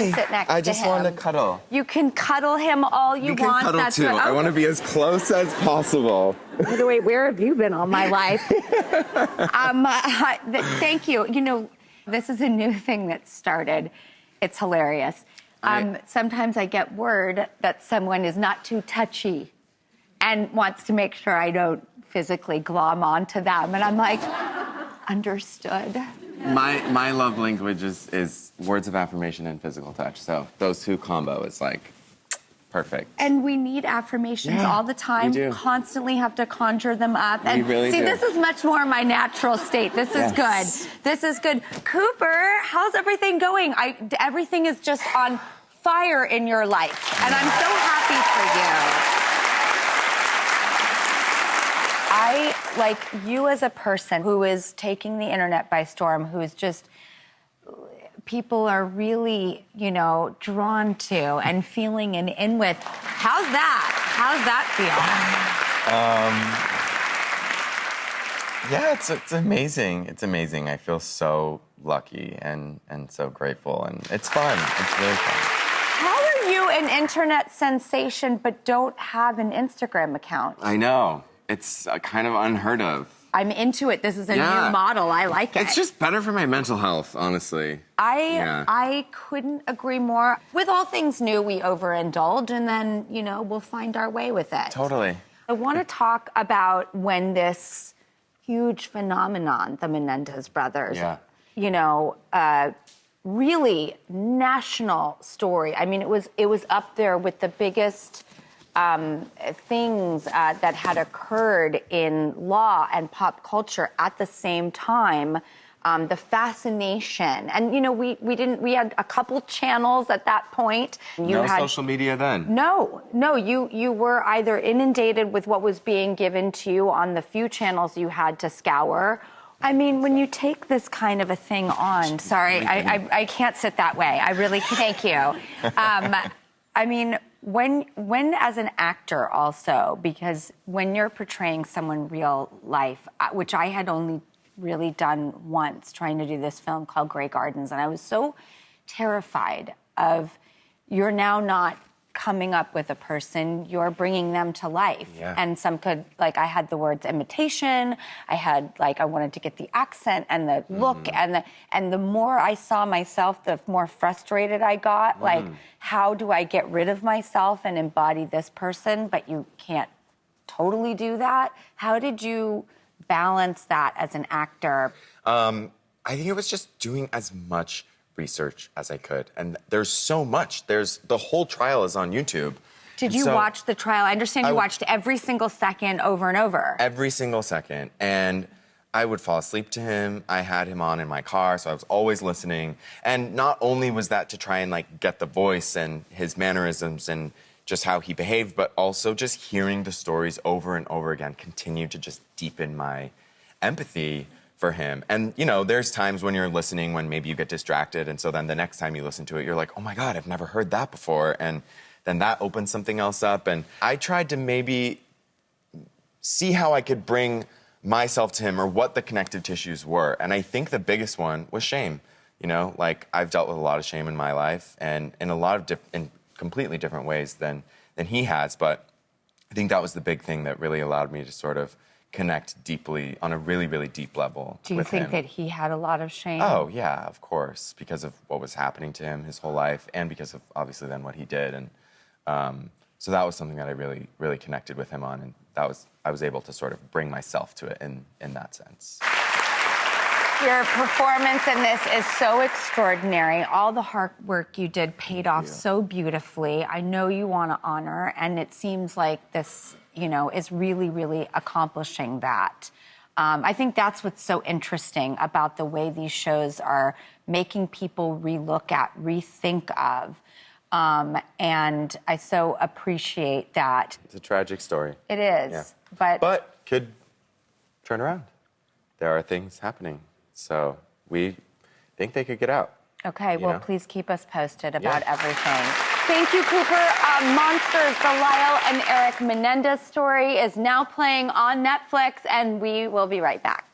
can sit next to him. I just want to cuddle. You can cuddle him all you want. You can cuddle That's too. what, I want to be as close as possible. By the way, where have you been all my life? Thank you. You know, this is a new thing that started. It's hilarious. Sometimes I get word that someone is not too touchy and wants to make sure I don't physically glom onto them. And I'm like, understood. My love language is words of affirmation and physical touch. So those two combo is like perfect. And we need affirmations all the time. We do. Constantly have to conjure them up. And we really see, do. This is much more my natural state. This is good. This is good. Cooper, how's everything going? Everything is just on fire in your life. And I'm so happy for you. I like you as a person who is taking the internet by storm, who is just, people are really, you know, drawn to and feeling and in with. How's that? How's that feel? Yeah, it's amazing. It's amazing. I feel so lucky and so grateful, and it's fun. It's really fun. How are you an internet sensation but don't have an Instagram account? I know. It's kind of unheard of. I'm into it. This is a new model. I like it. It's just better for my mental health, honestly. I couldn't agree more. With all things new, we overindulge, and then, you know, we'll find our way with it. Totally. I want to talk about when this huge phenomenon, the Menendez brothers, you know, really national story. I mean, it was up there with the biggest things that had occurred in law and pop culture at the same time. The fascination, and you know, we had a couple channels at that point. You had social media then. No, you were either inundated with what was being given to you on the few channels you had to scour. I mean, when you take this kind of a thing on, sorry, I can't sit that way. I really thank you. I mean, when as an actor also, because when you're portraying someone real life, which I had only really done once, trying to do this film called Grey Gardens, and I was so terrified of, you're now not coming up with a person, you're bringing them to life. And some could, like, I had the words imitation, I had, like, I wanted to get the accent and the look, and the more I saw myself, the more frustrated I got. Like, how do I get rid of myself and embody this person? But you can't totally do that. How did you balance that as an actor? I think it was just doing as much research as I could. And there's so much. The whole trial is on YouTube. Did you watch the trial? I understand you watched every single second over and over. Every single second. And I would fall asleep to him. I had him on in my car, so I was always listening. And not only was that to try and like get the voice and his mannerisms and just how he behaved, but also just hearing the stories over and over again continued to just deepen my empathy for him. And, you know, there's times when you're listening when maybe you get distracted, and so then the next time you listen to it, you're like, oh my God, I've never heard that before. And then that opens something else up. And I tried to maybe see how I could bring myself to him or what the connective tissues were. And I think the biggest one was shame. You know, like, I've dealt with a lot of shame in my life, and in a lot of in completely different ways than he has. But I think that was the big thing that really allowed me to sort of connect deeply on a really, really deep level. Do you think that he had a lot of shame? Oh, yeah, of course, because of what was happening to him his whole life, and because of, obviously, then what he did. And so that was something that I really, really connected with him on, and I was able to sort of bring myself to it in that sense. Your performance in this is so extraordinary. All the hard work you did paid off so beautifully. I know you want to honor, and it seems like this, you know, is really, really accomplishing that. I think that's what's so interesting about the way these shows are making people relook at, rethink of. And I so appreciate that. It's a tragic story. It is. But could turn around. There are things happening. So we think they could get out. Okay, well, please keep us posted about everything. Thank you, Cooper. Monsters, the Lyle and Erik Menendez story is now playing on Netflix, and we will be right back.